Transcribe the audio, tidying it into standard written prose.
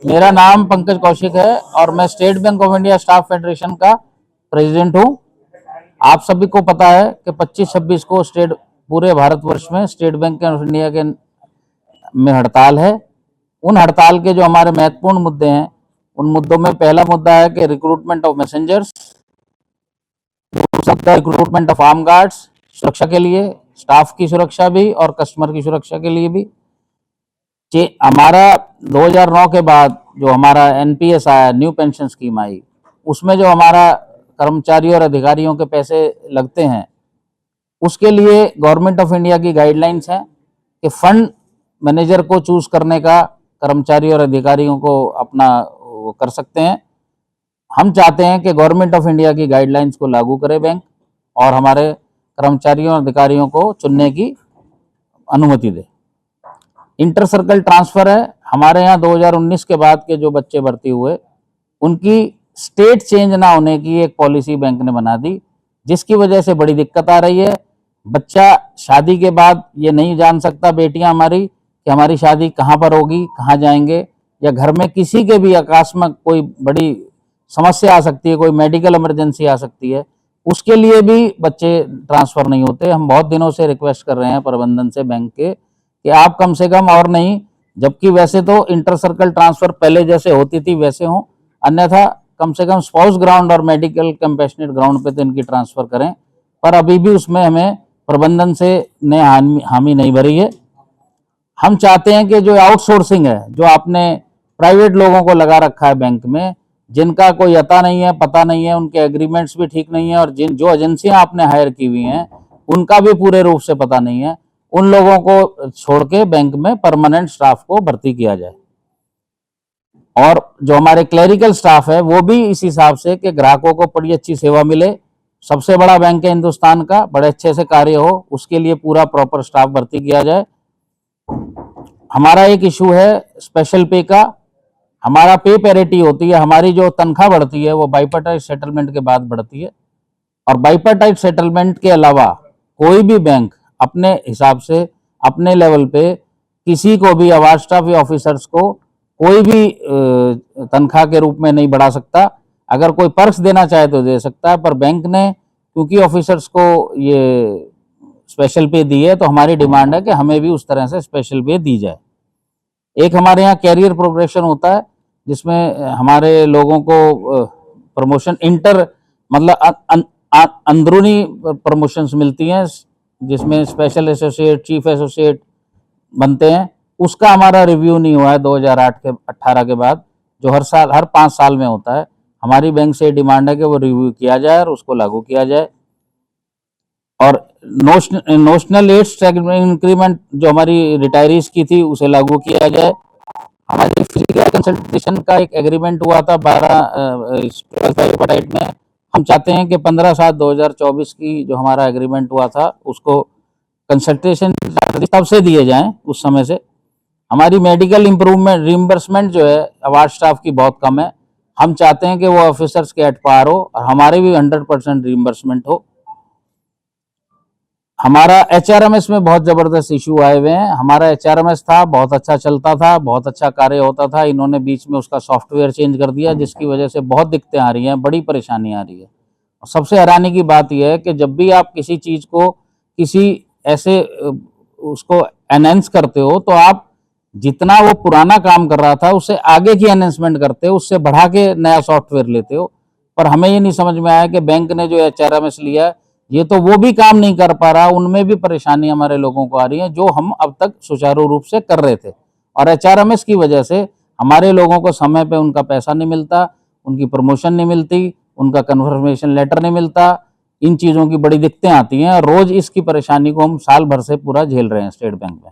मेरा नाम पंकज कौशिक है और मैं state bank of India staff federation का प्रेसिडेंट हूं। आप सभी को पता है कि 25-26 को स्टेट पूरे भारतवर्ष में स्टेट बैंक ऑफ इंडिया के में हड़ताल है। उन हड़ताल के जो हमारे महत्वपूर्ण मुद्दे हैं, उन मुद्दों में पहला मुद्दा है कि रिक्रूटमेंट ऑफ मैसेंजर्स, दूसरा रिक्रूटमेंट ऑफ आर्म गार्ड्स, सुरक्षा के लिए, स्टाफ की सुरक्षा भी और कस्टमर की सुरक्षा के लिए भी। हमारा 2009 के बाद जो हमारा एनपीएस आया, न्यू पेंशन स्कीम आई, उसमें जो हमारा कर्मचारियों और अधिकारियों के पैसे लगते हैं, उसके लिए गवर्नमेंट ऑफ इंडिया की गाइडलाइंस है कि फंड मैनेजर को चूज करने का कर्मचारी और अधिकारियों को अपना वो कर सकते हैं। हम चाहते हैं कि गवर्नमेंट ऑफ इंडिया की गाइडलाइंस को लागू करे बैंक और हमारे कर्मचारियों और अधिकारियों को चुनने की अनुमति दे। इंटर सर्कल ट्रांसफर है, हमारे यहाँ 2019 के बाद के जो बच्चे भर्ती हुए, उनकी स्टेट चेंज ना होने की एक पॉलिसी बैंक ने बना दी, जिसकी वजह से बड़ी दिक्कत आ रही है। बच्चा शादी के बाद ये नहीं जान सकता, बेटियां हमारी, कि हमारी शादी कहाँ पर होगी, कहाँ जाएंगे, या घर में किसी के भी अकस्मात कोई बड़ी समस्या आ सकती है, कोई मेडिकल इमरजेंसी आ सकती है, उसके लिए भी बच्चे ट्रांसफर नहीं होते। हम बहुत दिनों से रिक्वेस्ट कर रहे हैं प्रबंधन से बैंक के कि आप कम से कम, और नहीं, जबकि वैसे तो इंटर सर्कल ट्रांसफर पहले जैसे होती थी वैसे हो, अन्यथा कम से कम स्पाउस ग्राउंड और मेडिकल कंपैशनेट ग्राउंड पे तो इनकी ट्रांसफर करें, पर अभी भी उसमें हमें प्रबंधन से ने हामी नहीं भरी है। हम चाहते हैं कि जो आउटसोर्सिंग है, जो आपने प्राइवेट लोगों को लगा रखा है बैंक में, जिनका कोई अता नहीं है, पता नहीं है, उनके एग्रीमेंट्स भी ठीक नहीं है, और जो एजेंसियां आपने हायर की हुई हैं उनका भी पूरे रूप से पता नहीं है, उन लोगों को छोड़ के बैंक में परमानेंट स्टाफ को भर्ती किया जाए। और जो हमारे क्लरिकल स्टाफ है वो भी इस हिसाब से कि ग्राहकों को बड़ी अच्छी सेवा मिले, सबसे बड़ा बैंक है हिंदुस्तान का, बड़े अच्छे से कार्य हो, उसके लिए पूरा प्रॉपर स्टाफ भर्ती किया जाए। हमारा एक इशू है स्पेशल पे का। हमारा पे पैरिटी होती है, हमारी जो तनख्वाह बढ़ती है वो बाइपर्टाइट सेटलमेंट के बाद बढ़ती है, और बाइपर्टाइट सेटलमेंट के अलावा कोई भी बैंक अपने हिसाब से, अपने लेवल पे किसी को भी, अवार्ड स्टाफ या ऑफिसर्स को कोई भी तनख्वाह के रूप में नहीं बढ़ा सकता। अगर कोई पर्क्स देना चाहे तो दे सकता है, पर बैंक ने क्योंकि ऑफिसर्स को ये स्पेशल पे दी है, तो हमारी डिमांड है कि हमें भी उस तरह से स्पेशल पे दी जाए। एक हमारे यहाँ कैरियर प्रोग्रेशन होता है, जिसमें हमारे लोगों को प्रमोशन इंटर मतलब अंदरूनी प्रमोशंस मिलती हैं, जिसमें स्पेशल एसोसिएट, चीफ एसोसिएट बनते हैं। उसका हमारा रिव्यू नहीं हुआ है 2008 के 18 के बाद, जो हर साल, हर 5 साल में होता है। हमारी बैंक से डिमांड है कि वो रिव्यू किया जाए और उसको लागू किया जाए। और नोशनल एज इंक्रीमेंट जो हमारी रिटायरीज की थी, उसे लागू किया जाए। हमारी फिजिकल कंसल्टेशन का एक एग्रीमेंट हुआ था 12 में। हम चाहते हैं कि 15/7/2024 की जो हमारा एग्रीमेंट हुआ था, उसको कंसल्टेशन तब से दिए जाएं, उस समय से। हमारी मेडिकल इंप्रूवमेंट रिम्बर्समेंट जो है अवार्ड स्टाफ की बहुत कम है। हम चाहते हैं कि वो ऑफिसर्स के एट पार हो और हमारे भी 100% रिम्बर्समेंट हो। हमारा एचआरएमएस में बहुत जबरदस्त इशू आए हुए हैं। हमारा एचआरएमएस था, बहुत अच्छा चलता था, बहुत अच्छा कार्य होता था। इन्होंने बीच में उसका सॉफ्टवेयर चेंज कर दिया, जिसकी वजह से बहुत दिक्कतें आ रही हैं, बड़ी परेशानी आ रही है। और सबसे हैरानी की बात यह है कि जब भी आप किसी चीज को, किसी ऐसे उसको एनहेंस करते हो, तो आप जितना वो पुराना काम कर रहा था उससे आगे की एनहेंसमेंट करते हो, उससे बढ़ा के नया सॉफ्टवेयर लेते हो। पर हमें ये नहीं समझ में आया कि बैंक ने जो एचआरएमएस लिया है, ये तो वो भी काम नहीं कर पा रहा, उनमें भी परेशानी हमारे लोगों को आ रही है, जो हम अब तक सुचारू रूप से कर रहे थे। और एचआरएमएस की वजह से हमारे लोगों को समय पे उनका पैसा नहीं मिलता, उनकी प्रमोशन नहीं मिलती, उनका कन्फर्मेशन लेटर नहीं मिलता। इन चीज़ों की बड़ी दिक्कतें आती हैं और रोज इसकी परेशानी को हम साल भर से पूरा झेल रहे हैं स्टेट बैंक में।